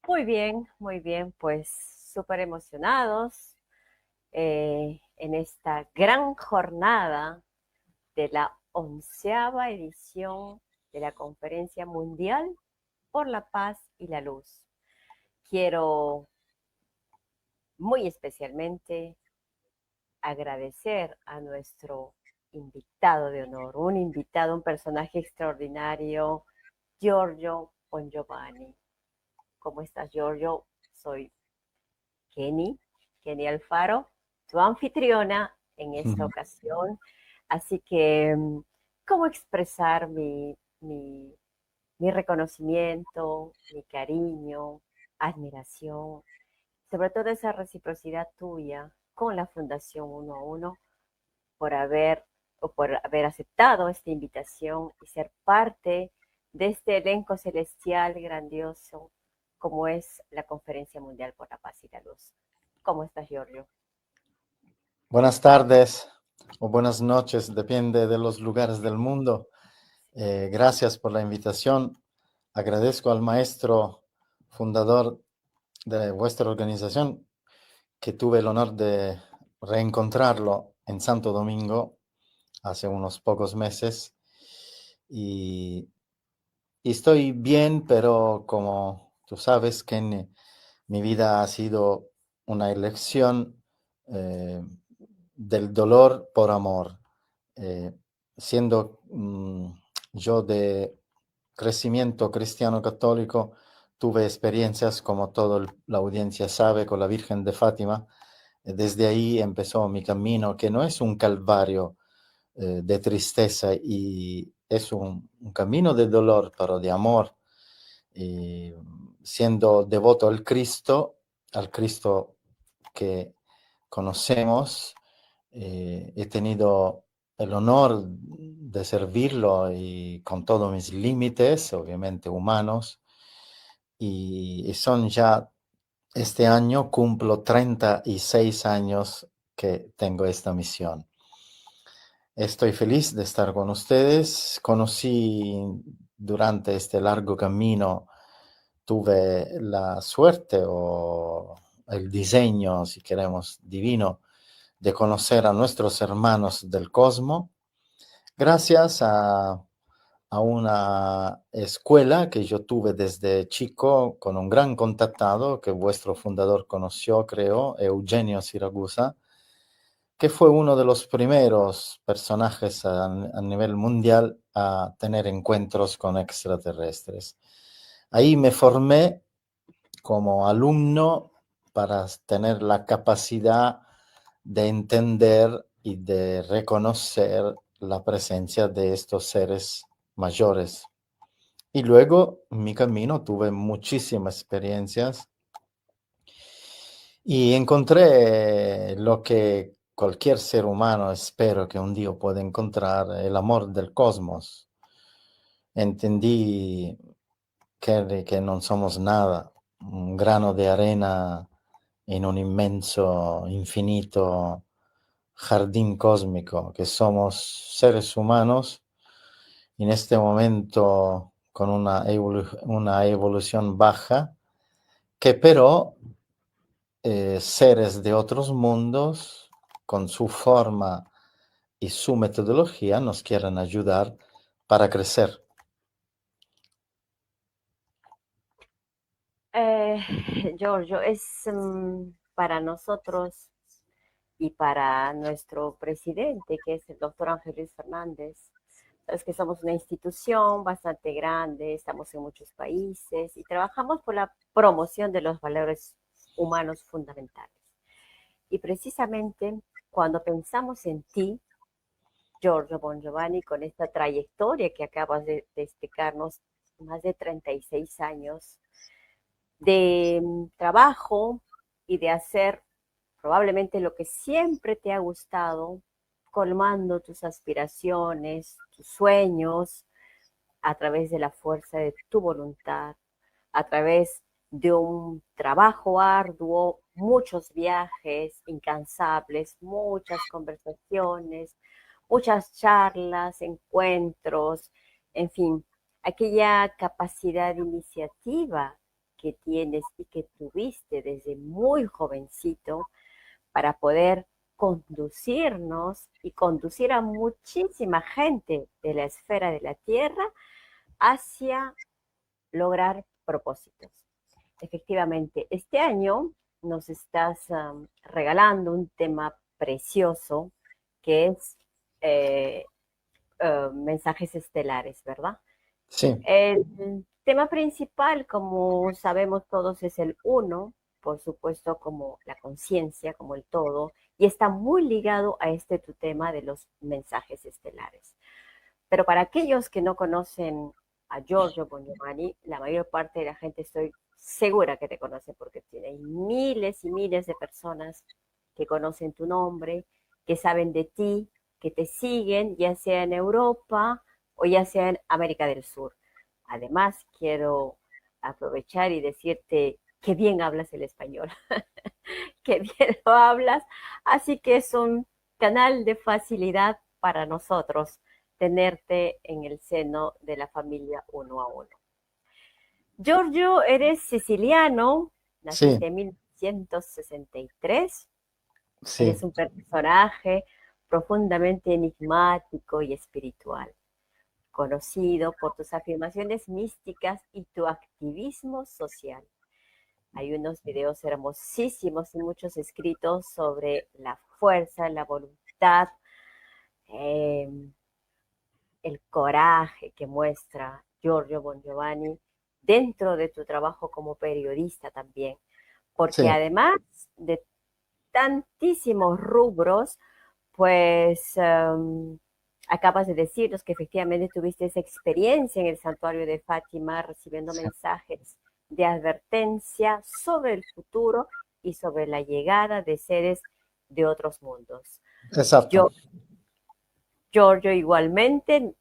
Muy bien, pues súper emocionados en esta gran jornada de la 11ª edición de la Conferencia Mundial por la Paz y la Luz. Quiero muy especialmente agradecer a nuestro invitado de honor, un personaje extraordinario, Giorgio Bongiovanni. ¿Cómo estás, Giorgio? Soy Kenny, Kenny Alfaro, tu anfitriona en esta Ujú. ocasión. Así que, ¿cómo expresar mi reconocimiento, mi cariño, admiración, sobre todo esa reciprocidad tuya con la Fundación Uno a Uno por haber aceptado esta invitación y ser parte de este elenco celestial grandioso como es la Conferencia Mundial por la Paz y la Luz? ¿Cómo estás, Giorgio? Buenas tardes o buenas noches, depende de los lugares del mundo. Gracias por la invitación. Agradezco al maestro fundador de vuestra organización, que tuve el honor de reencontrarlo en Santo Domingo hace unos pocos meses. Y, y estoy bien, pero como tú sabes, que mi vida ha sido una elección del dolor por amor. Eh, Siendo yo de crecimiento cristiano católico, tuve experiencias, como toda la audiencia sabe, con la Virgen de Fátima. Desde ahí empezó mi camino, que no es un calvario de tristeza, y es un camino de dolor, pero de amor. Y siendo devoto al Cristo que conocemos, he tenido el honor de servirlo, y con todos mis límites, obviamente humanos, y son ya, este año cumplo 36 años que tengo esta misión. Estoy feliz de estar con ustedes. Conocí durante este largo camino, tuve la suerte o el diseño, si queremos, divino, de conocer a nuestros hermanos del Cosmo, gracias a una escuela que yo tuve desde chico con un gran contactado que vuestro fundador conoció, creo, Eugenio Siragusa, que fue uno de los primeros personajes a nivel mundial a tener encuentros con extraterrestres. Ahí me formé como alumno para tener la capacidad de entender y de reconocer la presencia de estos seres mayores. Y luego en mi camino tuve muchísimas experiencias y encontré lo que cualquier ser humano espero que un día pueda encontrar: el amor del cosmos. Entendí que no somos nada, un grano de arena en un inmenso, infinito jardín cósmico, que somos seres humanos en este momento con una evolución baja, que pero seres de otros mundos, con su forma y su metodología, nos quieren ayudar para crecer. Eh, Giorgio, es para nosotros y para nuestro presidente, que es el doctor Ángel Luis Fernández. Es que somos una institución bastante grande, estamos en muchos países y trabajamos por la promoción de los valores humanos fundamentales. Y precisamente cuando pensamos en ti, Giorgio Bongiovanni, con esta trayectoria que acabas de explicarnos, más de 36 años de trabajo y de hacer probablemente lo que siempre te ha gustado, colmando tus aspiraciones, tus sueños, a través de la fuerza de tu voluntad, a través de un trabajo arduo, muchos viajes incansables, muchas conversaciones, muchas charlas, encuentros, en fin, aquella capacidad de iniciativa que tienes y que tuviste desde muy jovencito para poder conducirnos y conducir a muchísima gente de la esfera de la Tierra hacia lograr propósitos. Efectivamente, este año nos estás regalando un tema precioso que es eh, mensajes estelares, ¿verdad? Sí, El tema principal, como sabemos todos, es el uno, por supuesto, como la conciencia, como el todo, y está muy ligado a este tu tema de los mensajes estelares. Pero para aquellos que no conocen a Giorgio Bongiovanni, la mayor parte de la gente estoy segura que te conoce porque tiene miles y miles de personas que conocen tu nombre, que saben de ti, que te siguen, ya sea en Europa o ya sea en América del Sur. Además, quiero aprovechar y decirte que bien hablas el español, que bien lo hablas, así que es un canal de facilidad para nosotros tenerte en el seno de la familia uno a uno. Giorgio, eres siciliano, sí, naciste en 1963, sí, eres un personaje profundamente enigmático y espiritual, conocido por tus afirmaciones místicas y tu activismo social. Hay unos videos hermosísimos y muchos escritos sobre la fuerza, la voluntad, eh, el coraje que muestra Giorgio Bongiovanni dentro de tu trabajo como periodista también, porque sí, además de tantísimos rubros, pues acabas de decirnos que efectivamente tuviste esa experiencia en el santuario de Fátima recibiendo sí, mensajes de advertencia sobre el futuro y sobre la llegada de seres de otros mundos. exacto. Yo Giorgio, igualmente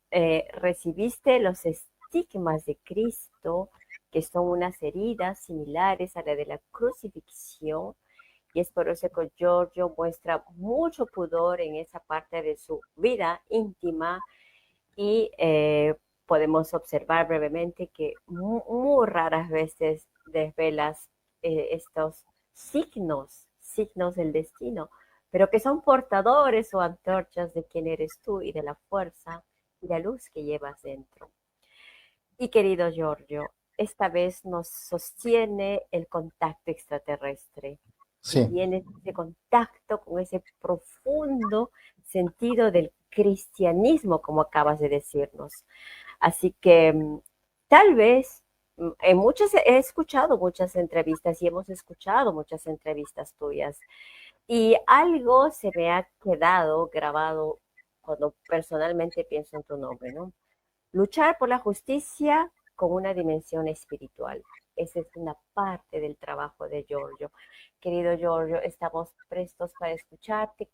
recibiste los estigmas de Cristo, que son unas heridas similares a la de la crucifixión, y es por eso que Giorgio muestra mucho pudor en esa parte de su vida íntima y podemos observar brevemente que muy raras veces desvelas estos signos del destino, pero que son portadores o antorchas de quién eres tú y de la fuerza y la luz que llevas dentro. Y querido Giorgio, esta vez nos sostiene el contacto extraterrestre y Sí, tienes ese contacto con ese profundo sentido del cristianismo, como acabas de decirnos. Así que tal vez en muchas he escuchado muchas entrevistas y hemos escuchado muchas entrevistas tuyas y algo se me ha quedado grabado cuando personalmente pienso en tu nombre, ¿no? Luchar por la justicia con una dimensión espiritual. Esa es una parte del trabajo de Giorgio. Querido Giorgio, estamos prestos para escucharte.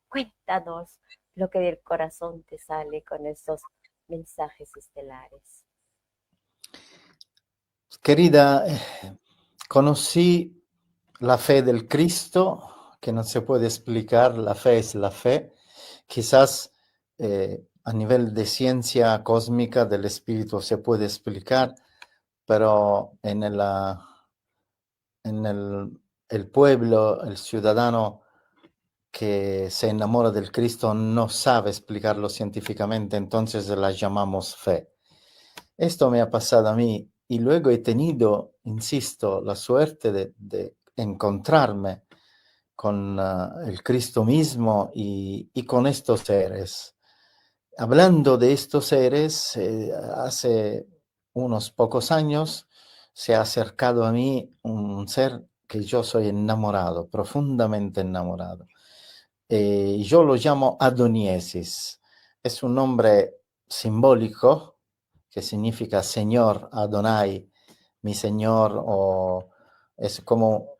Cuéntanos lo que del corazón te sale con estos mensajes estelares. querida, conocí la fe del Cristo, que no se puede explicar, la fe es la fe. Quizás a nivel de ciencia cósmica del espíritu se puede explicar, pero en el pueblo, el ciudadano que se enamora del Cristo no sabe explicarlo científicamente, entonces la llamamos fe. Esto me ha pasado a mí y luego he tenido, insisto, la suerte de encontrarme con el Cristo mismo y con estos seres. Hablando de estos seres, hace unos pocos años se ha acercado a mí un ser que yo soy enamorado, profundamente enamorado. Yo lo llamo Adoniesis. Es un nombre simbólico que significa Señor, Adonai, mi Señor, o es como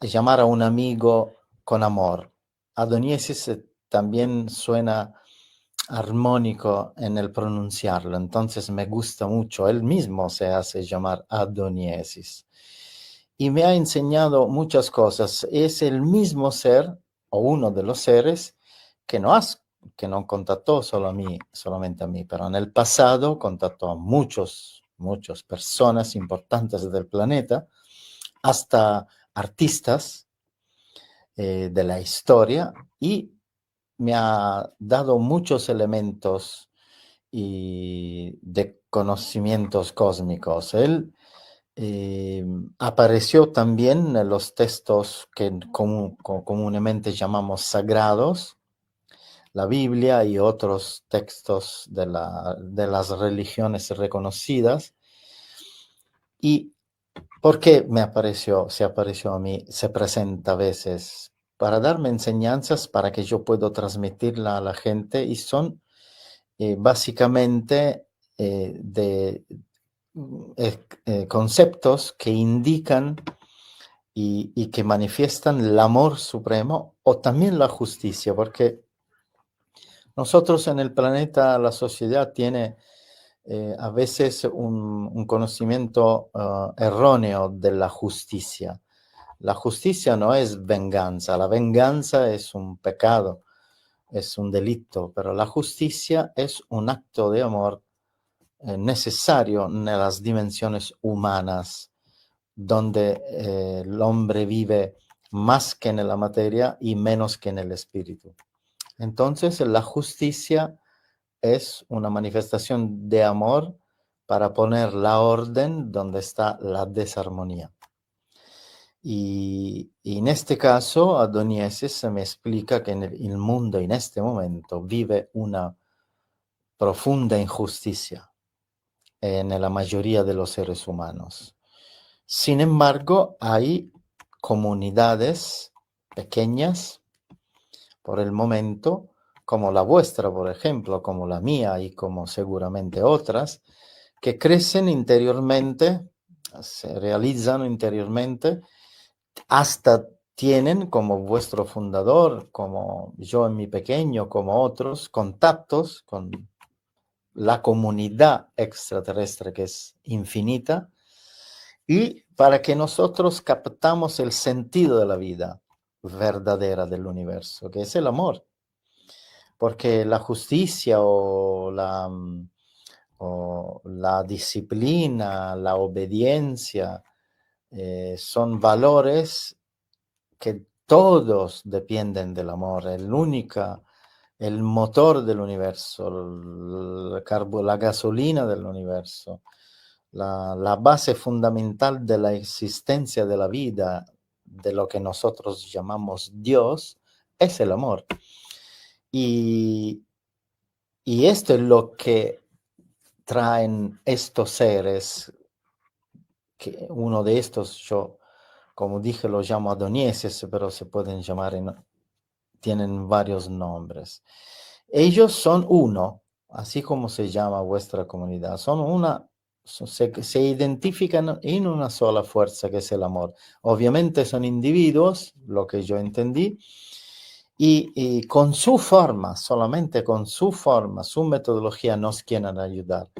llamar a un amigo con amor. Adoniesis también suena armónico en el pronunciarlo, entonces me gusta mucho. Él mismo se hace llamar Adoniesis. Y me ha enseñado muchas cosas. Es el mismo ser, o uno de los seres, que que no contactó solo a mí, solamente a mí, pero en el pasado contactó a muchos muchas personas importantes del planeta, hasta artistas de la historia, y me ha dado muchos elementos de conocimientos cósmicos. Él apareció también en los textos que comúnmente llamamos sagrados, la Biblia y otros textos de las religiones reconocidas. ¿Y por qué se apareció a mí? Se presenta a veces para darme enseñanzas para que yo pueda transmitirla a la gente, y son básicamente conceptos que indican y que manifiestan el amor supremo o también la justicia, porque nosotros en el planeta, la sociedad tiene a veces un conocimiento erróneo de la justicia. La justicia no es venganza, la venganza es un pecado, es un delito, pero la justicia es un acto de amor necesario en las dimensiones humanas, donde el hombre vive más que en la materia y menos que en el espíritu. Entonces, la justicia es una manifestación de amor para poner la orden donde está la desarmonía. Y en este caso, Adoniesis me explica que el mundo en este momento vive una profunda injusticia en la mayoría de los seres humanos. Sin embargo, hay comunidades pequeñas, por el momento, como la vuestra, por ejemplo, como la mía y como seguramente otras, que crecen interiormente, se realizan interiormente, hasta tienen como vuestro fundador, como yo en mi pequeño, como otros, contactos con la comunidad extraterrestre que es infinita, y para que nosotros captamos el sentido de la vida verdadera del universo, que es el amor. Porque la justicia o la disciplina, la obediencia, son valores que todos dependen del amor. El motor del universo, la gasolina del universo, la base fundamental de la existencia de la vida, de lo que nosotros llamamos Dios, es el amor. Y esto es lo que traen estos seres, que uno de estos yo, como dije, lo llamo adonieses, pero se pueden llamar, tienen varios nombres. Ellos son uno, así como se llama vuestra comunidad, son una, se identifican en una sola fuerza, que es el amor. Obviamente son individuos, lo que yo entendí, y con su forma, solamente con su forma, su metodología nos quieren ayudar.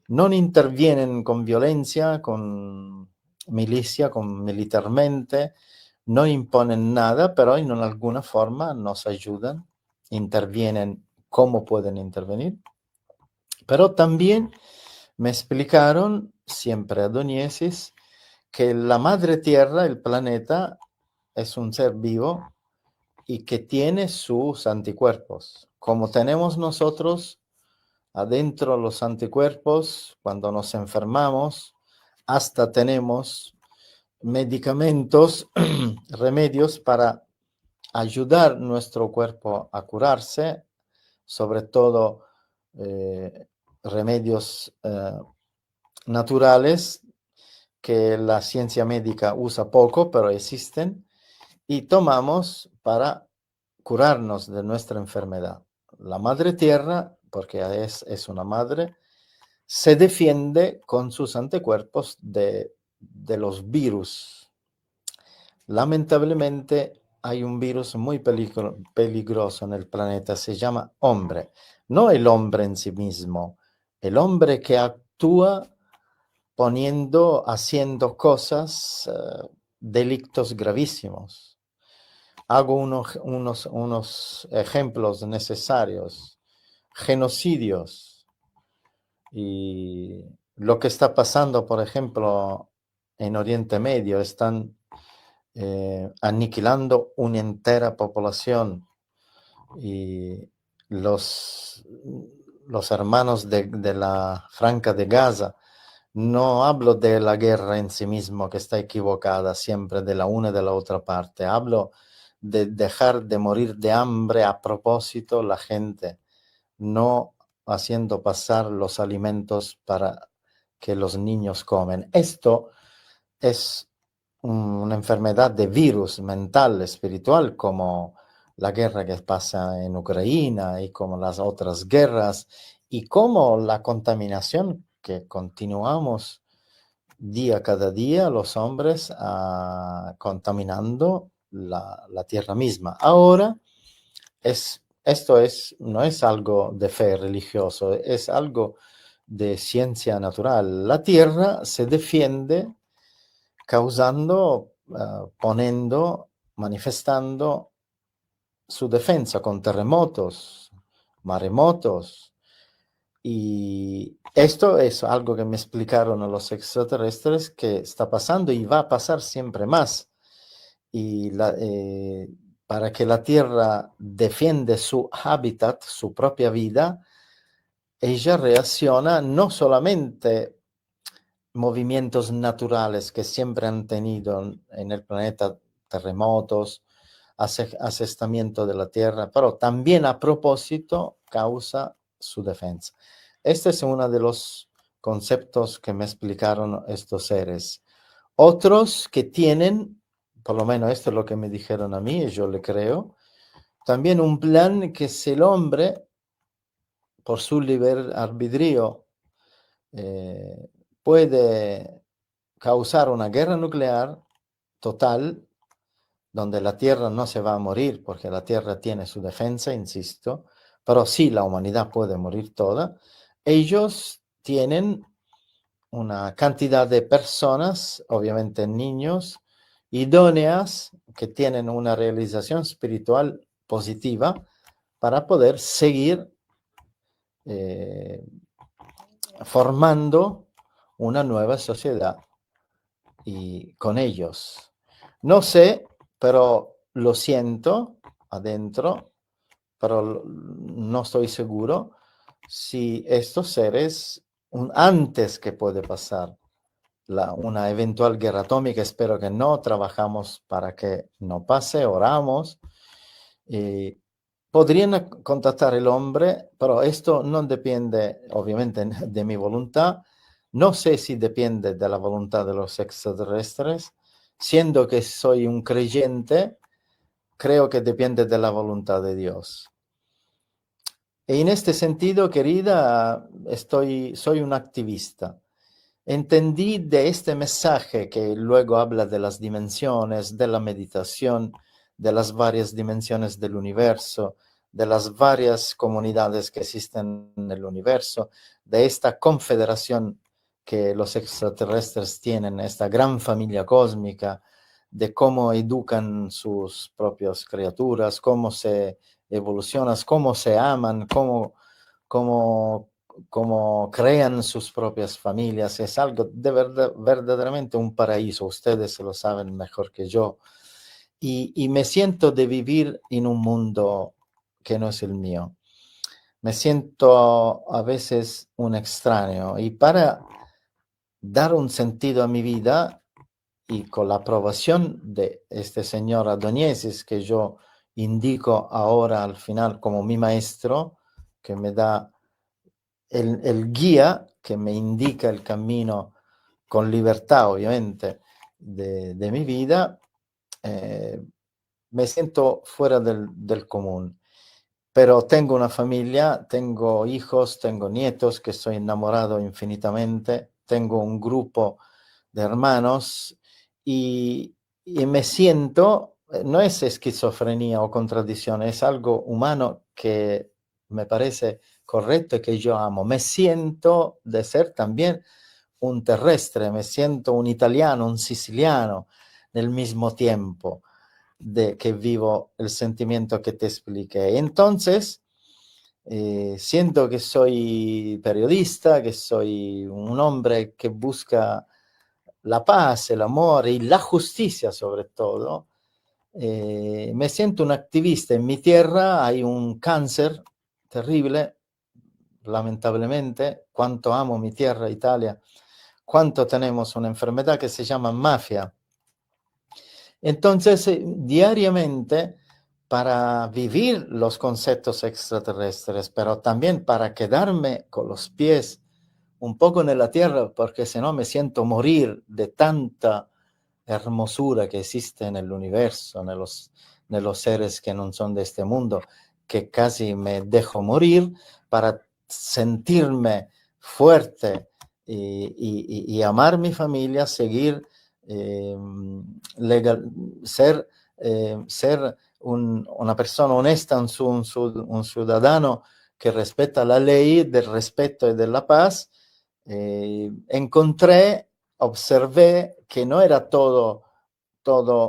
No intervienen con violencia, con milicia, con militarmente, no imponen nada, pero en alguna forma nos ayudan, intervienen como pueden intervenir. Pero también me explicaron, siempre Adoniesis, que la madre tierra, el planeta, es un ser vivo y que tiene sus anticuerpos. Como tenemos nosotros adentro los anticuerpos, cuando nos enfermamos, hasta tenemos medicamentos, remedios para ayudar nuestro cuerpo a curarse, sobre todo remedios naturales que la ciencia médica usa poco, pero existen, y tomamos para curarnos de nuestra enfermedad. La madre tierra, porque es una madre, se defiende con sus anticuerpos de los virus. Lamentablemente hay un virus muy peligroso en el planeta, se llama hombre. No el hombre en sí mismo, el hombre que actúa haciendo cosas, delictos gravísimos. Hago unos ejemplos necesarios: genocidios y lo que está pasando, por ejemplo, en Oriente Medio, están aniquilando una entera población y los, los hermanos de la Franja de Gaza, no hablo de la guerra en sí mismo que está equivocada siempre de la una y de la otra parte, hablo de dejar de morir de hambre a propósito la gente, no haciendo pasar los alimentos para que los niños comen. Esto es una enfermedad de virus mental, espiritual, como la guerra que pasa en Ucrania y como las otras guerras y como la contaminación que continuamos día cada día los hombres contaminando la tierra misma. Ahora, esto no es algo de fe religioso, es algo de ciencia natural. La tierra se defiende causando, poniendo, manifestando su defensa con terremotos, maremotos. Y esto es algo que me explicaron los extraterrestres que está pasando y va a pasar siempre más. Y para que la Tierra defiende su hábitat, su propia vida, ella reacciona no solamente movimientos naturales que siempre han tenido en el planeta, terremotos, asestamiento de la Tierra, pero también a propósito causa su defensa. Este es uno de los conceptos que me explicaron estos seres. Otros que tienen, por lo menos esto es lo que me dijeron a mí, y yo le creo, también un plan que si el hombre, por su libre albedrío, eh, puede causar una guerra nuclear total, donde la Tierra no se va a morir, porque la Tierra tiene su defensa, insisto, pero sí la humanidad puede morir toda. Ellos tienen una cantidad de personas, obviamente niños, idóneas, que tienen una realización espiritual positiva para poder seguir eh, formando una nueva sociedad y con ellos. No sé, pero lo siento adentro, pero no estoy seguro si estos seres, antes que puede pasar una eventual guerra atómica, espero que no, trabajamos para que no pase, oramos, y podrían contactar el hombre, pero esto no depende obviamente de mi voluntad, no sé si depende de la voluntad de los extraterrestres, siendo que soy un creyente, creo que depende de la voluntad de Dios. Y en este sentido, querida, soy un activista. Entendí de este mensaje que luego habla de las dimensiones, de la meditación, de las varias dimensiones del universo, de las varias comunidades que existen en el universo, de esta confederación que los extraterrestres tienen, esta gran familia cósmica, de cómo educan sus propias criaturas, cómo se evolucionan, cómo se aman, cómo como crean sus propias familias, es algo de verdad, verdaderamente un paraíso, ustedes lo saben mejor que yo, y me siento de vivir en un mundo que no es el mío, me siento a veces un extraño, y para dar un sentido a mi vida, y con la aprobación de este señor Adoniesis, que yo indico ahora al final como mi maestro, que me da el guía que me indica el camino con libertad, obviamente, de mi vida, me siento fuera del común. Pero tengo una familia, tengo hijos, tengo nietos que estoy enamorado infinitamente, tengo un grupo de hermanos y me siento, no es esquizofrenia o contradicción, es algo humano que me parece correcto y que yo amo. Me siento de ser también un terrestre, me siento un italiano, un siciliano nel mismo tiempo de que vivo el sentimiento que te expliqué. Entonces, Siento que soy periodista, que soy un hombre que busca la paz, el amor y la justicia sobre todo. Me siento un activista. En mi tierra hay un cáncer terrible, lamentablemente. Cuánto amo mi tierra, Italia. Cuánto tenemos una enfermedad que se llama mafia. Entonces, diariamente, para vivir los conceptos extraterrestres, pero también para quedarme con los pies un poco en la tierra, porque si no me siento morir de tanta hermosura que existe en el universo, en los seres que no son de este mundo, que casi me dejo morir para sentirme fuerte y amar mi familia, seguir eh, legal, ser, ser una persona honesta, un ciudadano que respeta la ley del respeto y de la paz. Encontré, observé que no era todo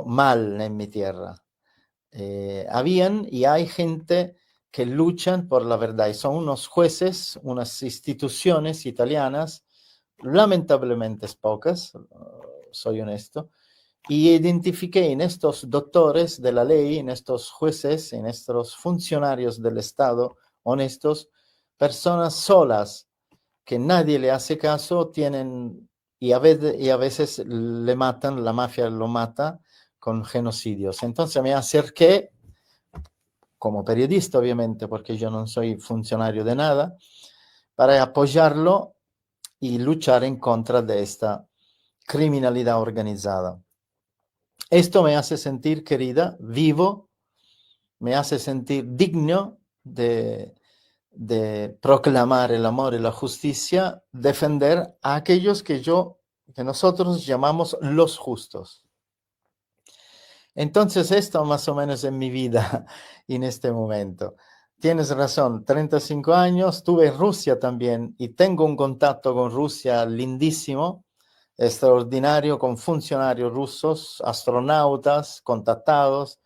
mal en mi tierra. Habían y hay gente que luchan por la verdad y son unos jueces, unas instituciones italianas, lamentablemente pocas, soy honesto, y identifiqué en estos doctores de la ley, en estos jueces, en estos funcionarios del Estado honestos, personas solas que nadie le hace caso, tienen y a veces le matan, la mafia lo mata con genocidios. Entonces me acerqué como periodista, obviamente, porque yo no soy funcionario de nada, para apoyarlo y luchar en contra de esta criminalidad organizada. Esto me hace sentir querida, vivo, me hace sentir digno de proclamar el amor y la justicia, defender a aquellos que nosotros llamamos los justos. Entonces, esto más o menos en mi vida en este momento. Tienes razón, 35 años, estuve en Rusia también y tengo un contacto con Rusia lindísimo, extraordinario, con funcionarios rusos, astronautas contactados,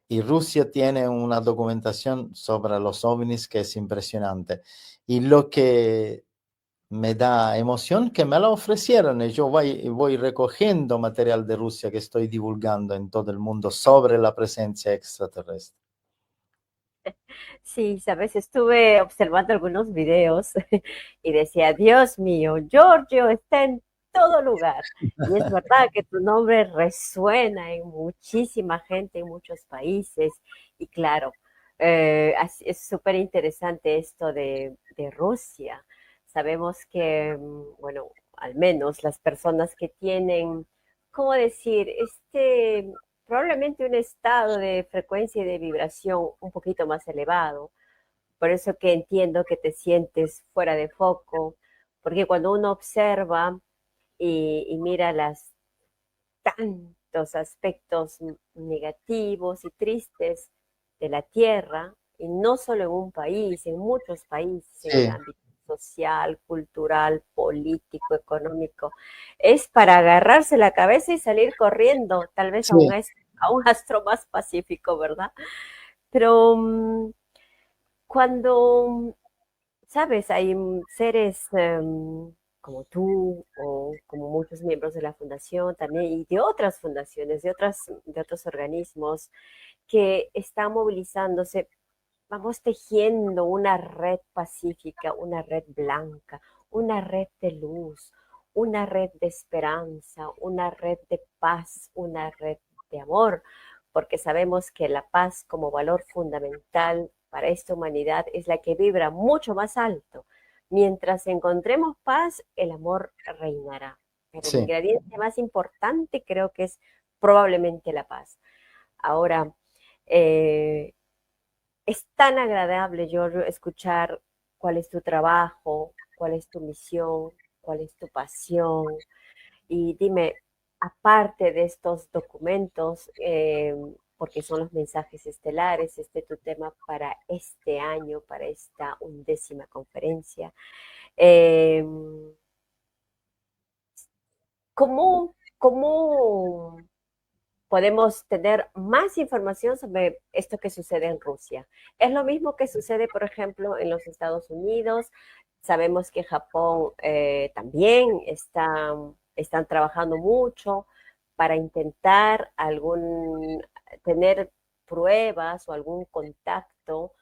y Rusia tiene una documentación sobre los ovnis que es impresionante. Y lo que me da emoción que me la ofrecieron y yo voy recogiendo material de Rusia que estoy divulgando en todo el mundo sobre la presencia extraterrestre. Sí, sabes, estuve observando algunos videos y decía, Dios mío, Giorgio está en todo lugar. Y es verdad que tu nombre resuena en muchísima gente, en muchos países. Y claro, es súper interesante esto de Rusia. Sabemos que, bueno, al menos las personas que tienen, ¿cómo decir? Probablemente un estado de frecuencia y de vibración un poquito más elevado. Por eso que entiendo que te sientes fuera de foco, porque cuando uno observa y mira las tantos aspectos negativos y tristes de la Tierra, y no solo en un país, en muchos países, en el Sí, ámbito social, cultural, político, económico, es para agarrarse la cabeza y salir corriendo, tal vez sí, a un astro más pacífico, ¿verdad? Pero cuando, sabes, hay seres como tú o como muchos miembros de la fundación también y de otras fundaciones, de otros organismos que están movilizándose, vamos tejiendo una red pacífica, una red blanca, una red de luz, una red de esperanza, una red de paz, una red de amor, porque sabemos que la paz como valor fundamental para esta humanidad es la que vibra mucho más alto. Mientras encontremos paz, el amor reinará. Pero el sí, ingrediente más importante creo que es probablemente la paz. Ahora, eh, es tan agradable, Giorgio, escuchar cuál es tu trabajo, cuál es tu misión, cuál es tu pasión. Y dime, aparte de estos documentos, porque son los mensajes estelares, este tu tema para este año, para esta 11ª conferencia, eh, ¿cómo podemos tener más información sobre esto que sucede en Rusia. Es lo mismo que sucede, por ejemplo, en los Estados Unidos. Sabemos que Japón también están trabajando mucho para intentar tener pruebas o algún contacto.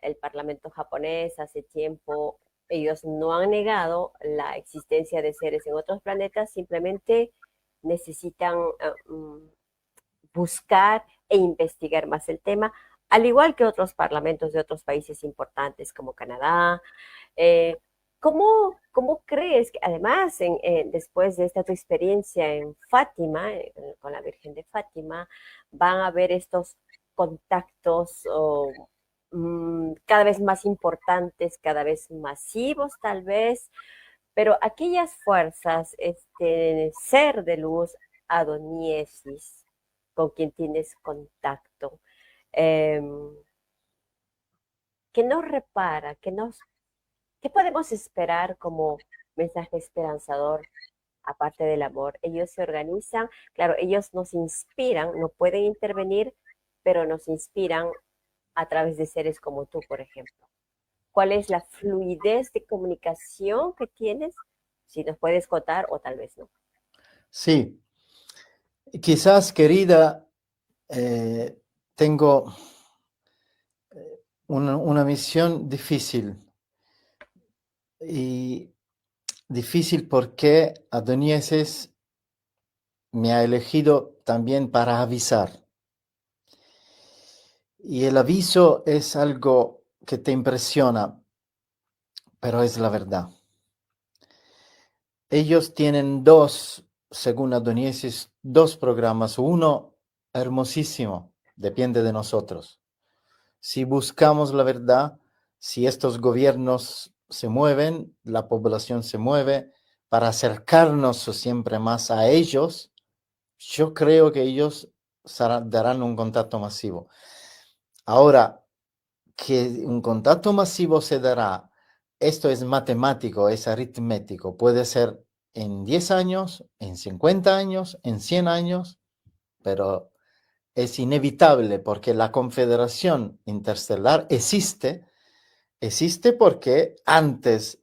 El Parlamento japonés hace tiempo, ellos no han negado la existencia de seres en otros planetas, simplemente necesitan buscar e investigar más el tema, al igual que otros parlamentos de otros países importantes como Canadá. Eh, ¿Cómo crees que además, después de esta tu experiencia en Fátima, con la Virgen de Fátima, van a haber estos contactos cada vez más importantes, cada vez masivos tal vez, pero aquellas fuerzas, este ser de luz, Adoniesis, con quien tienes contacto, eh, que nos repara, ¿qué podemos esperar como mensaje esperanzador aparte del amor? Ellos se organizan, claro, ellos nos inspiran, no pueden intervenir, pero nos inspiran a través de seres como tú, por ejemplo. ¿Cuál es la fluidez de comunicación que tienes? Si nos puedes contar o tal vez no. Sí, quizás, querida, tengo una misión difícil. Y difícil porque Adonieses me ha elegido también para avisar. Y el aviso es algo que te impresiona, pero es la verdad. Ellos tienen según Adonieses, dos programas. Uno hermosísimo, depende de nosotros. Si buscamos la verdad, si estos gobiernos se mueven, la población se mueve para acercarnos siempre más a ellos, yo creo que ellos darán un contacto masivo. Ahora, que un contacto masivo se dará, esto es matemático, es aritmético, puede ser en 10 años, en 50 años, en 100 años, pero es inevitable porque la Confederación Interestelar existe porque antes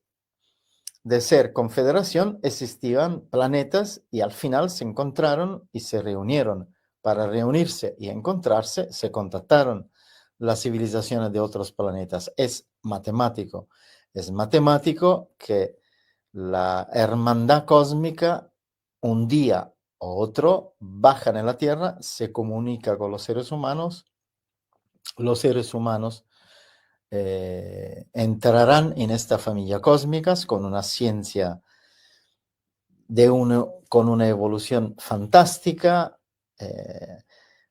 de ser confederación existían planetas y al final se encontraron y se reunieron. Para reunirse y encontrarse se contactaron las civilizaciones de otros planetas. Es matemático que la hermandad cósmica un día o otro bajan en la Tierra, se comunica con los seres humanos entrarán en esta familia cósmica con una ciencia con una evolución fantástica,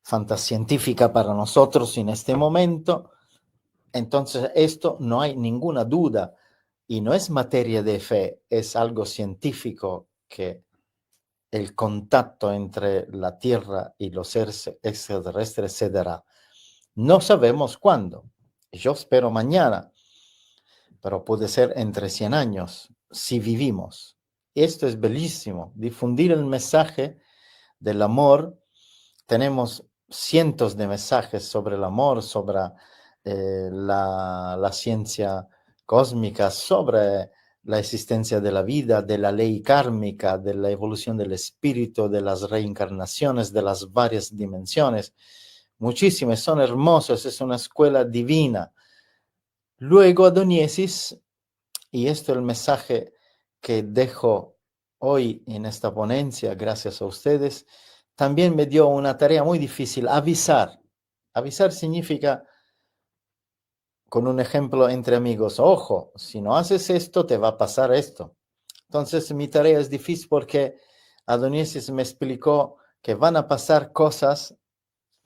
fantascientífica para nosotros en este momento. Entonces, esto no hay ninguna duda y no es materia de fe, es algo científico que el contacto entre la Tierra y los seres extraterrestres se dará. No sabemos cuándo. Yo espero mañana, pero puede ser entre 100 años, si vivimos. Esto es bellísimo, difundir el mensaje del amor. Tenemos cientos de mensajes sobre el amor, sobre la ciencia cósmica, sobre la existencia de la vida, de la ley kármica, de la evolución del espíritu, de las reencarnaciones, de las varias dimensiones. Muchísimas, son hermosos, es una escuela divina. Luego Adoniesis, y esto es el mensaje que dejo hoy en esta ponencia, gracias a ustedes, también me dio una tarea muy difícil, avisar. Avisar significa, con un ejemplo entre amigos, ojo, si no haces esto, te va a pasar esto. Entonces mi tarea es difícil porque Adoniesis me explicó que van a pasar cosas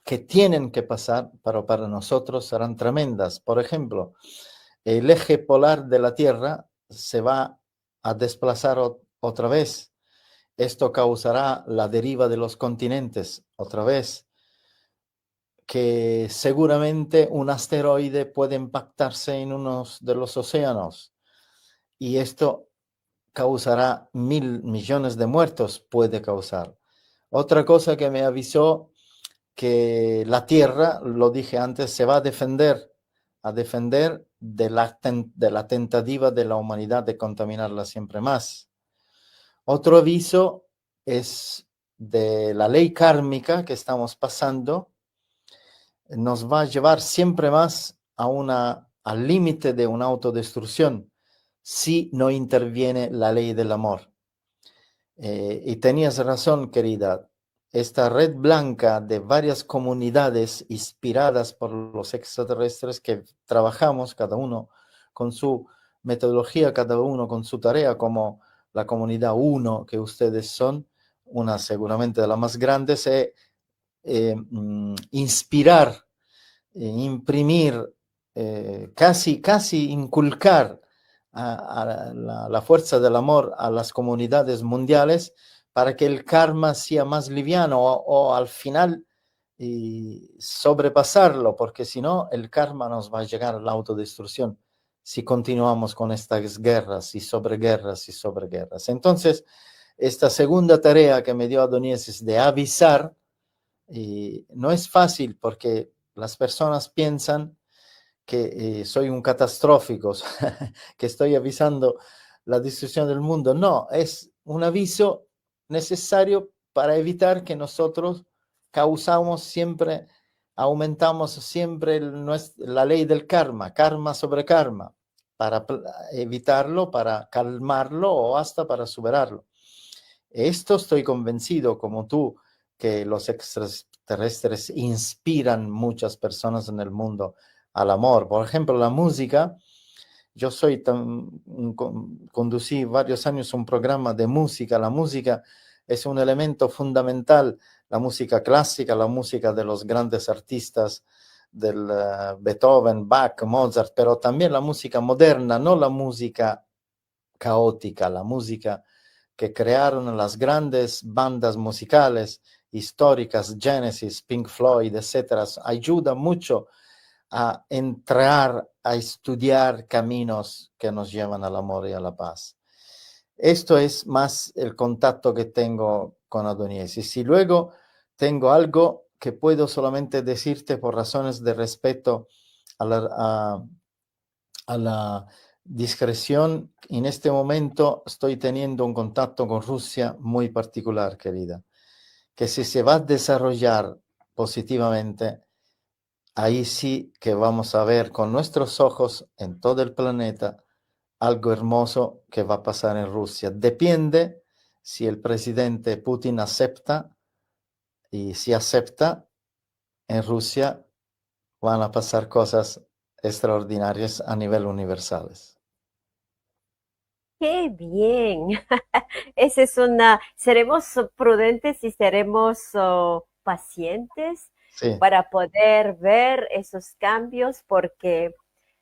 que tienen que pasar, pero para nosotros serán tremendas. Por ejemplo, el eje polar de la Tierra se va a desplazar otra vez. Esto causará la deriva de los continentes otra vez, que seguramente un asteroide puede impactarse en uno de los océanos y esto causará 1.000 millones de muertos, puede causar. Otra cosa que me avisó que la tierra, lo dije antes, se va a defender de la tentativa de la humanidad de contaminarla siempre más. Otro aviso es de la ley kármica que estamos pasando, nos va a llevar siempre más al límite de una autodestrucción si no interviene la ley del amor. Y tenías razón, querida. Esta red blanca de varias comunidades inspiradas por los extraterrestres que trabajamos, cada uno con su metodología, cada uno con su tarea, como la comunidad uno que ustedes son, una seguramente de las más grandes, es inspirar, imprimir, casi inculcar la fuerza del amor a las comunidades mundiales para que el karma sea más liviano o al final sobrepasarlo, porque si no el karma nos va a llegar a la autodestrucción si continuamos con estas guerras y sobre guerras y sobre guerras. Entonces, esta segunda tarea que me dio Adonías es de avisar, y no es fácil porque las personas piensan que soy un catastrófico, que estoy avisando la destrucción del mundo. No, es un aviso necesario para evitar que nosotros causamos siempre, aumentamos siempre la ley del karma, karma sobre karma, para evitarlo, para calmarlo o hasta para superarlo. Esto estoy convencido, como tú, que los extraterrestres inspiran muchas personas en el mundo al amor. Por ejemplo, la música. Yo conducí varios años un programa de música. La música es un elemento fundamental. La música clásica, la música de los grandes artistas del Beethoven, Bach, Mozart, pero también la música moderna, no la música caótica, la música que crearon las grandes bandas musicales históricas, Genesis, Pink Floyd, etcétera, ayuda mucho a entrar, a estudiar caminos que nos llevan al amor y a la paz. Esto es más el contacto que tengo con Adonías. Y si luego tengo algo que puedo solamente decirte por razones de respeto a la discreción, en este momento estoy teniendo un contacto con Rusia muy particular, querida, que si se va a desarrollar positivamente, ahí sí que vamos a ver con nuestros ojos en todo el planeta algo hermoso que va a pasar en Rusia. Depende si el presidente Putin acepta, y si acepta, en Rusia van a pasar cosas extraordinarias a nivel universales. ¡Qué bien! Esa es una, seremos prudentes y seremos pacientes Sí, para poder ver esos cambios, porque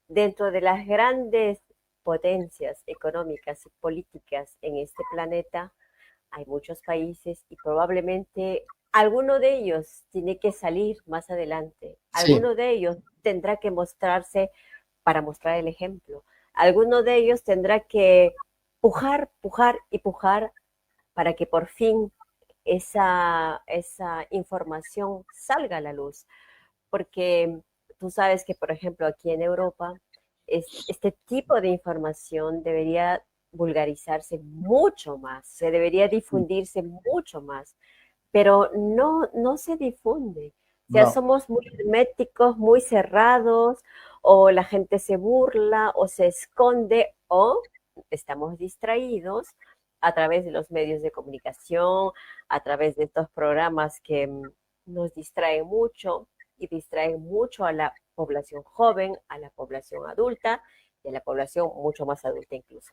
dentro de las grandes potencias económicas y políticas en este planeta hay muchos países y probablemente alguno de ellos tiene que salir más adelante. sí, Alguno de ellos tendrá que mostrarse para mostrar el ejemplo. Alguno de ellos tendrá que pujar, pujar y pujar para que por fin esa información salga a la luz. Porque tú sabes que, por ejemplo, aquí en Europa, este tipo de información debería vulgarizarse mucho más, se debería difundirse mucho más, pero no se difunde. O sea, no, somos muy herméticos, muy cerrados, o la gente se burla, o se esconde, o estamos distraídos a través de los medios de comunicación, a través de estos programas que nos distraen mucho y distraen mucho a la población joven, a la población adulta y a la población mucho más adulta incluso.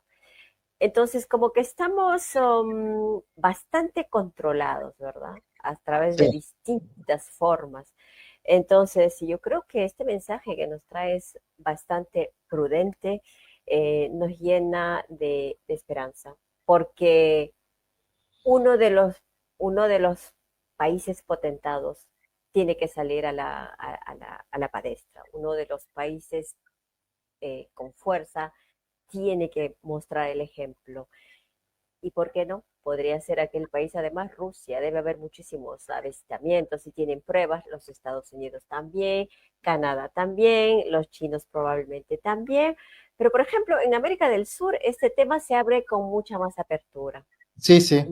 Entonces, como que estamos bastante controlados, ¿verdad? A través sí, de distintas formas. Entonces, yo creo que este mensaje que nos trae es bastante prudente, nos llena de esperanza, porque uno de los, uno de los países potentados tiene que salir a la palestra. Uno de los países con fuerza tiene que mostrar el ejemplo. ¿Y por qué no? podría ser aquel país. Además, Rusia, debe haber muchísimos avistamientos y tienen pruebas, los Estados Unidos también, Canadá también, los chinos probablemente también. Pero, por ejemplo, en América del Sur este tema se abre con mucha más apertura, Sí, sí,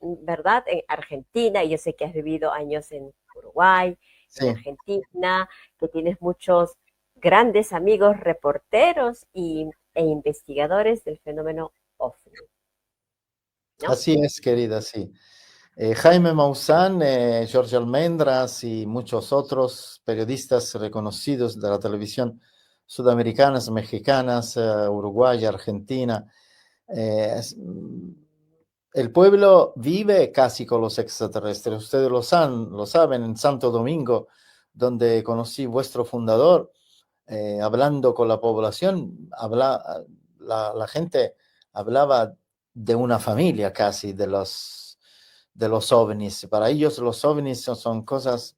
¿verdad? En Argentina, y yo sé que has vivido años en Uruguay, en sí. Argentina, que tienes muchos grandes amigos reporteros e investigadores del fenómeno OVNI, ¿no? Así es, querida, sí. Jaime Maussan, Jorge Almendras y muchos otros periodistas reconocidos de la televisión sudamericanas, mexicanas, uruguaya, argentina. El pueblo vive casi con los extraterrestres. Ustedes lo saben, en Santo Domingo, donde conocí vuestro fundador, hablando con la población, la gente hablaba de una familia casi de los ovnis. Para ellos los ovnis son cosas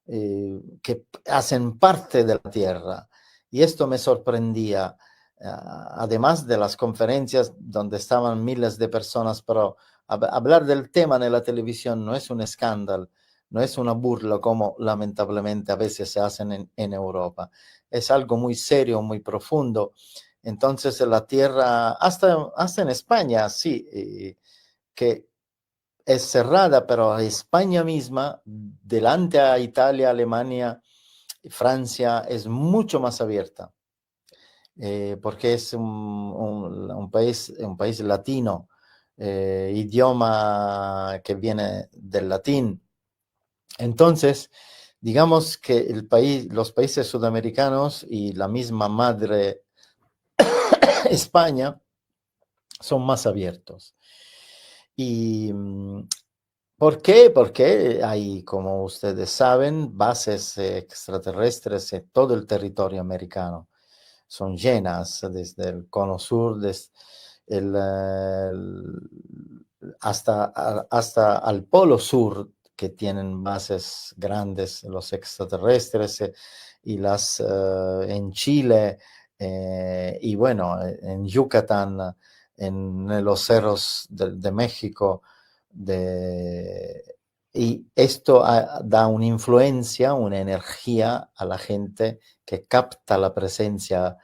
que hacen parte de la Tierra. Y esto me sorprendía, además de las conferencias donde estaban miles de personas, pero hablar del tema en la televisión no es un escándalo, no es una burla como lamentablemente a veces se hacen en Europa. Es algo muy serio, muy profundo. Entonces la Tierra, hasta en España, sí, que es cerrada, pero España misma, delante a Italia, Alemania, Francia, es mucho más abierta, porque es un país latino, idioma que viene del latín. Entonces, digamos que los países sudamericanos y la misma madre España son más abiertos. Y ¿por qué? Porque hay, como ustedes saben, bases extraterrestres en todo el territorio americano. Son llenas desde el cono sur, desde hasta al polo sur, que tienen bases grandes los extraterrestres, y en Chile, y bueno, en Yucatán, en los cerros de México. Y esto da una influencia, una energía a la gente que capta la presencia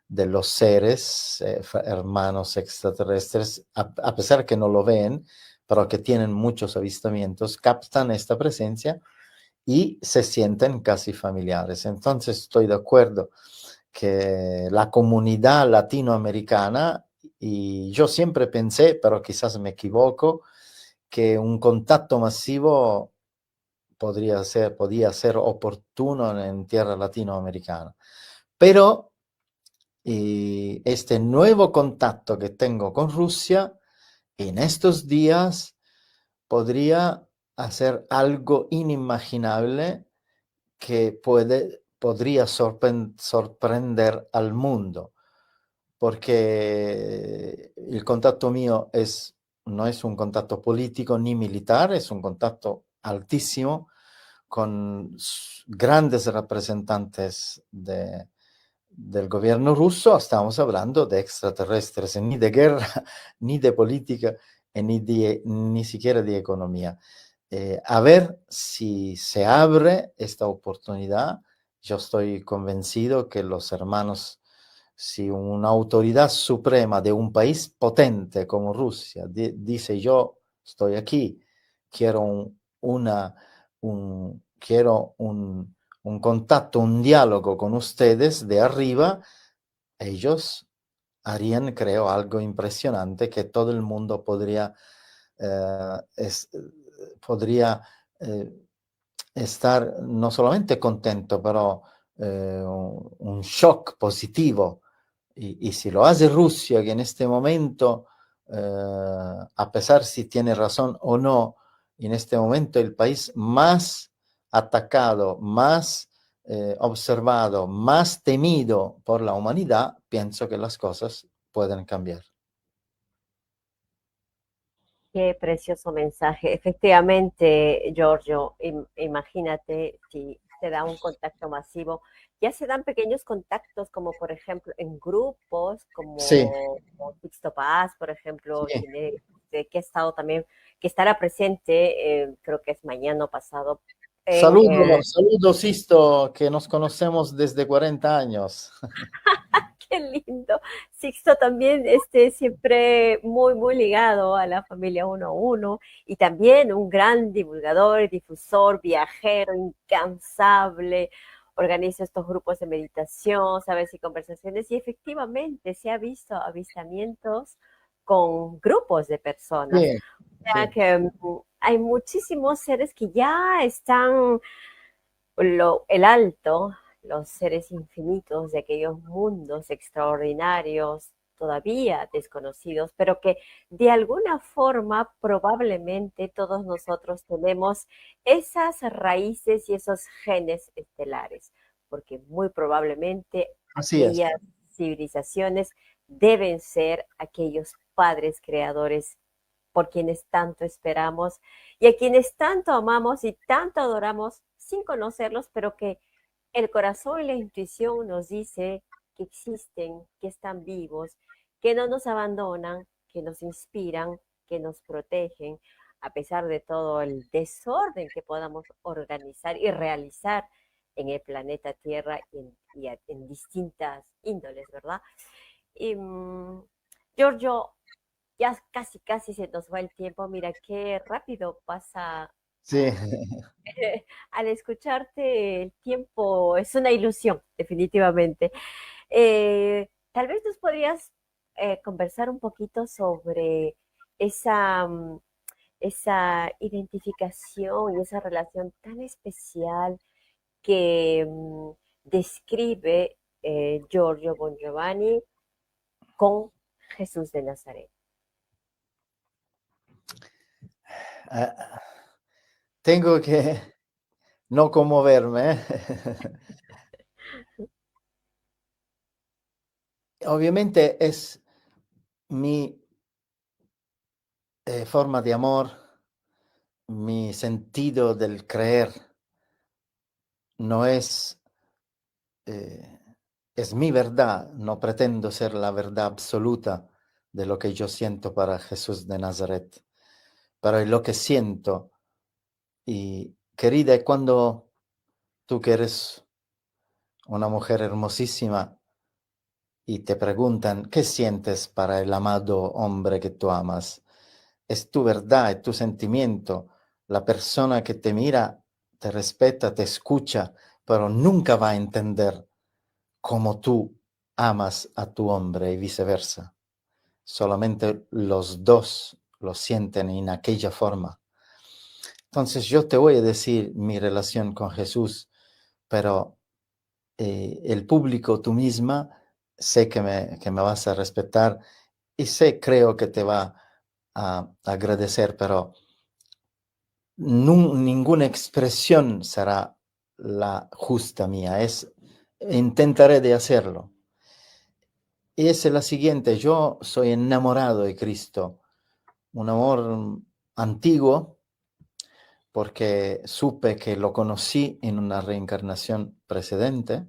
de los seres, hermanos extraterrestres, a pesar que no lo ven, pero que tienen muchos avistamientos, captan esta presencia y se sienten casi familiares. Entonces estoy de acuerdo que la comunidad latinoamericana, y yo siempre pensé, pero quizás me equivoco, que un contacto masivo podía ser oportuno en tierra latinoamericana. Pero este nuevo contacto que tengo con Rusia en estos días podría hacer algo inimaginable que podría sorprender al mundo, porque el contacto mío no es un contacto político ni militar, es un contacto altísimo con grandes representantes del gobierno ruso. Estamos hablando de extraterrestres, ni de guerra, ni de política, ni siquiera de economía. A ver si se abre esta oportunidad. Yo estoy convencido que los hermanos, si una autoridad suprema de un país potente como Rusia dice yo estoy aquí, quiero quiero un contacto, un diálogo con ustedes de arriba, ellos harían, creo, algo impresionante que todo el mundo eh, es- podría eh, estar no solamente contento, pero un shock positivo. Y si lo hace Rusia, que en este momento, a pesar si tiene razón o no, en este momento el país más atacado, más observado, más temido por la humanidad, pienso que las cosas pueden cambiar. Qué precioso mensaje. Efectivamente, Giorgio, imagínate si se da un contacto masivo. Ya se dan pequeños contactos, como por ejemplo en grupos, Sí, como Sixto Paz, por ejemplo, sí, tiene que ha estado también, que estará presente, creo que es mañana o pasado, en, Saludos, saludos, Sisto, que nos conocemos desde 40 años. qué lindo. Sixto también siempre muy, muy ligado a la familia 1 y también un gran divulgador, difusor, viajero, incansable. Organiza estos grupos de meditación, sabes, y conversaciones, y efectivamente se ha visto avistamientos con grupos de personas. Sí, O sea sí. que hay muchísimos seres que ya están el alto, los seres infinitos de aquellos mundos extraordinarios todavía desconocidos, pero que de alguna forma probablemente todos nosotros tenemos esas raíces y esos genes estelares, porque muy probablemente Así es. aquellas civilizaciones deben ser aquellos padres creadores por quienes tanto esperamos y a quienes tanto amamos y tanto adoramos sin conocerlos, pero que el corazón y la intuición nos dice que existen, que están vivos, que no nos abandonan, que nos inspiran, que nos protegen, a pesar de todo el desorden que podamos organizar y realizar en el planeta Tierra en distintas índoles, ¿verdad? Y, Giorgio, ya casi, casi se nos va el tiempo. Mira qué rápido pasa. Sí. Al escucharte, el tiempo es una ilusión, definitivamente. Tal vez nos podrías conversar un poquito sobre esa, esa identificación y esa relación tan especial que describe Giorgio Bon Giovanni con Jesús de Nazaret. Ah, tengo que no conmoverme. Obviamente es mi forma de amor, mi sentido del creer, no eh, es mi verdad, no pretendo ser la verdad absoluta de lo que yo siento para Jesús de Nazaret, pero es lo que siento. Y querida, es cuando tú que eres una mujer hermosísima y te preguntan, ¿qué sientes para el amado hombre que tú amas? Es tu verdad, es tu sentimiento. La persona que te mira, te respeta, te escucha, pero nunca va a entender cómo tú amas a tu hombre y viceversa. Solamente los dos lo sienten en aquella forma. Entonces yo te voy a decir mi relación con Jesús, pero el público, tú misma, sé que me vas a respetar y sé, creo que te va a agradecer, pero ninguna expresión será la justa mía. Intentaré de hacerlo. Y es la siguiente, yo soy enamorado de Cristo, un amor antiguo, porque supe que lo conocí en una reencarnación precedente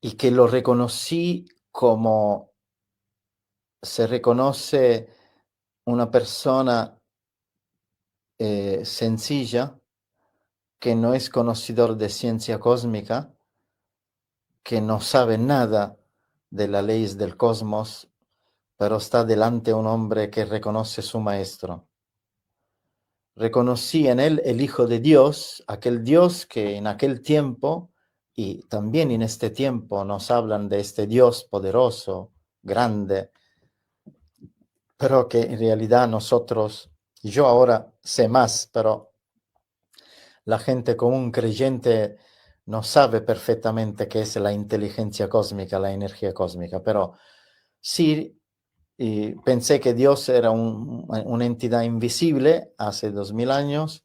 y que lo reconocí como se reconoce una persona sencilla, que no es conocedor de ciencia cósmica, que no sabe nada de las leyes del cosmos, pero está delante un hombre que reconoce su maestro. Reconocí en él el Hijo de Dios, aquel Dios que en aquel tiempo y también en este tiempo nos hablan de este Dios poderoso, grande, pero que en realidad nosotros, yo ahora sé más, pero la gente común creyente no sabe perfectamente qué es la inteligencia cósmica, la energía cósmica, pero sí pensé que Dios era una entidad invisible hace 2000 años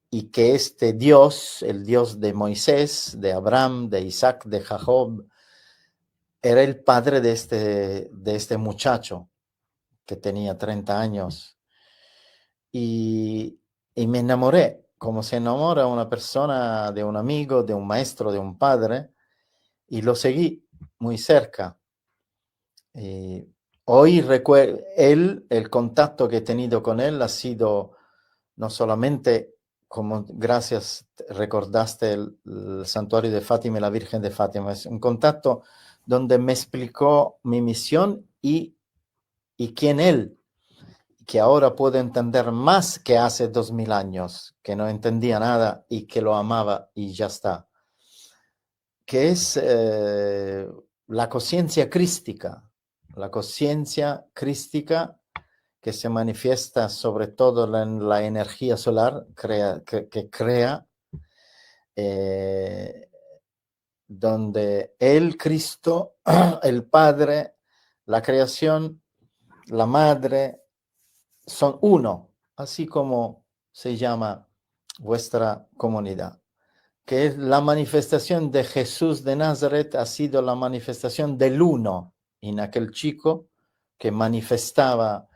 y que este Dios, el Dios de Moisés, de Abraham, de Isaac, de Jacob, era el padre de este muchacho que tenía 30 años. Y me enamoré, como se enamora una persona de un amigo, de un maestro, de un padre, y lo seguí muy cerca. Y hoy el contacto que he tenido con él ha sido no solamente, como gracias recordaste el santuario de Fátima y la Virgen de Fátima, es un contacto donde me explicó mi misión y quién él, que ahora puedo entender más que hace 2000 años, que no entendía nada y que lo amaba y ya está, que es la conciencia crística que se manifiesta sobre todo en la energía solar que crea, eh, donde el Cristo, el Padre, la creación, la Madre, son uno, así como se llama vuestra comunidad, que es la manifestación de Jesús de Nazaret, ha sido la manifestación del uno en aquel chico que manifestaba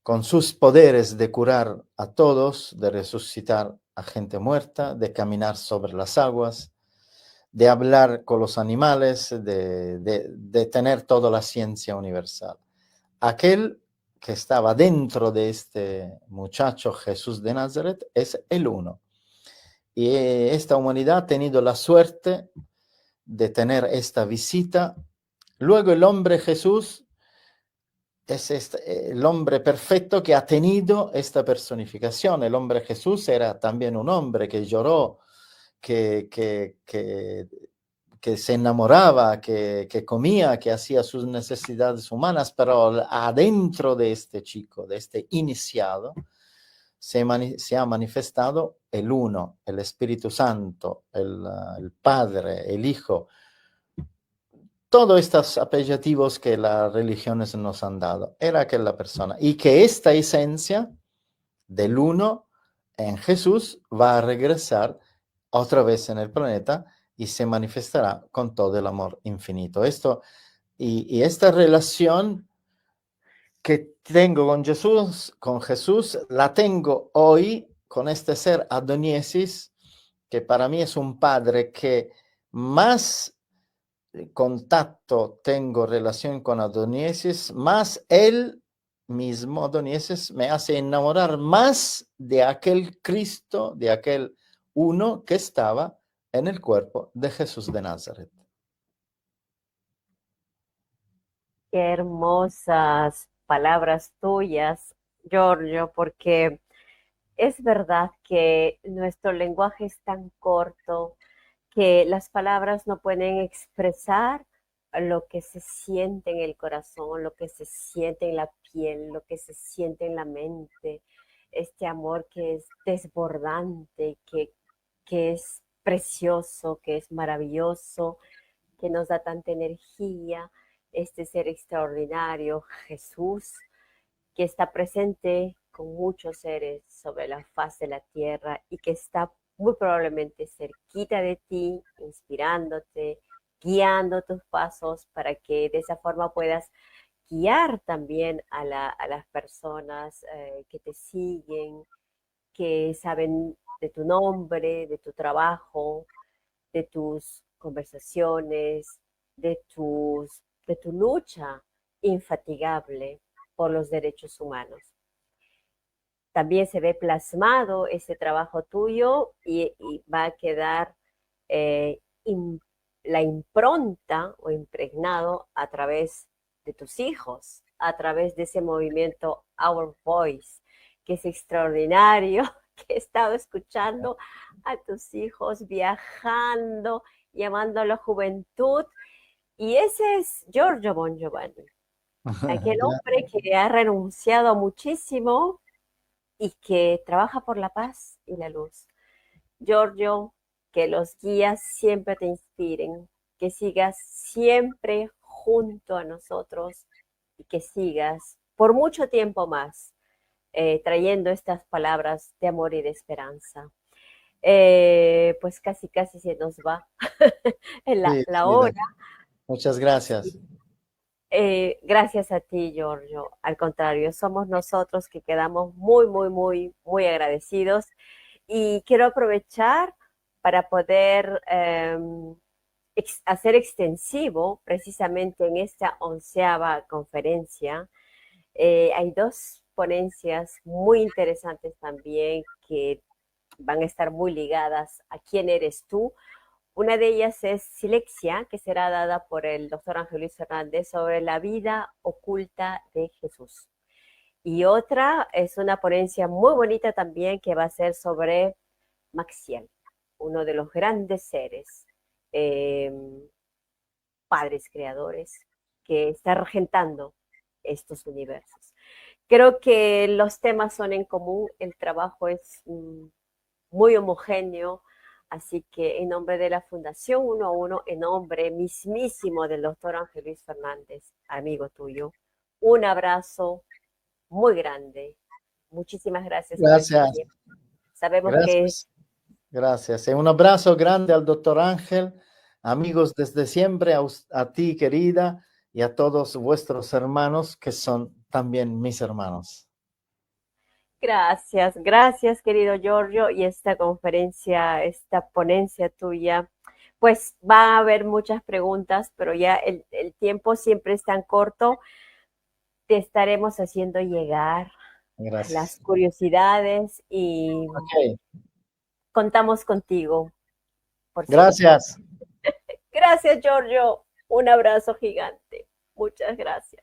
con sus poderes de curar a todos, de resucitar a gente muerta, de caminar sobre las aguas, de hablar con los animales, de tener toda la ciencia universal. Aquel que estaba dentro de este muchacho Jesús de Nazaret es el uno. Y esta humanidad ha tenido la suerte de tener esta visita. Luego el hombre Jesús es el hombre perfecto que ha tenido esta personificación. El hombre Jesús era también un hombre que lloró, que, que, que, que se enamoraba, que comía, que hacía sus necesidades humanas, pero adentro de este chico, de este iniciado, se ha manifestado el uno, el Espíritu Santo, el Padre, el Hijo, todos estos apelativos que las religiones nos han dado, era aquella persona. Y que esta esencia del uno en Jesús va a regresar otra vez en el planeta y se manifestará con todo el amor infinito. Esto, y esta relación que tengo con Jesús, la tengo hoy con este ser Adoniesis, que para mí es un padre que más contacto tengo, relación con Adoniesis, más él mismo, Adoniesis, me hace enamorar más de aquel Cristo, de aquel uno que estaba en el cuerpo de Jesús de Nazaret. Qué hermosas palabras tuyas, Giorgio, porque es verdad que nuestro lenguaje es tan corto que las palabras no pueden expresar lo que se siente en el corazón, lo que se siente en la piel, lo que se siente en la mente, este amor que es desbordante, que es precioso, que es maravilloso, que nos da tanta energía, este ser extraordinario, Jesús, que está presente con muchos seres sobre la faz de la tierra y que está muy probablemente cerquita de ti, inspirándote, guiando tus pasos para que de esa forma puedas guiar también a las personas que te siguen, que saben de tu nombre, de tu trabajo, de tus conversaciones, de tu lucha infatigable por los derechos humanos. También se ve plasmado ese trabajo tuyo y va a quedar eh, im- la impronta o impregnado a través de tus hijos, a través de ese movimiento Our Voice, que es extraordinario, que he estado escuchando a tus hijos viajando, llamando a la juventud. Y ese es Giorgio Bon Giovanni, aquel hombre que ha renunciado a muchísimo y que trabaja por la paz y la luz. Giorgio, que los guías siempre te inspiren, que sigas siempre junto a nosotros y que sigas por mucho tiempo más trayendo estas palabras de amor y de esperanza. Pues casi, casi se nos va en Sí, la sí, hora. muchas gracias. Gracias a ti, Giorgio. Al contrario, somos nosotros que quedamos muy, muy, muy, muy agradecidos. Y quiero aprovechar para poder hacer extensivo precisamente en esta 11ª conferencia. Hay dos ponencias muy interesantes también que van a estar muy ligadas a quién eres tú. Una de ellas es Silexia, que será dada por el doctor Ángel Luis Fernández sobre la vida oculta de Jesús. Y otra es una ponencia muy bonita también que va a ser sobre Maxiel, uno de los grandes seres, eh, padres creadores, que está regentando estos universos. Creo que los temas son en común, el trabajo es muy homogéneo, así que en nombre de la Fundación 1 a 1, en nombre mismísimo del doctor Ángel Luis Fernández, amigo tuyo, un abrazo muy grande. Muchísimas gracias por este Gracias, tiempo. Sabemos que gracias, gracias. Y un abrazo grande al doctor Ángel, amigos desde siempre, a ti querida y a todos vuestros hermanos que son también mis hermanos. gracias, gracias querido Giorgio y esta conferencia, esta ponencia tuya, pues va a haber muchas preguntas, pero ya el tiempo siempre es tan corto, te estaremos haciendo llegar las Gracias. curiosidades y Ok, contamos contigo por siempre. gracias. Gracias Giorgio, un abrazo gigante. Muchas gracias.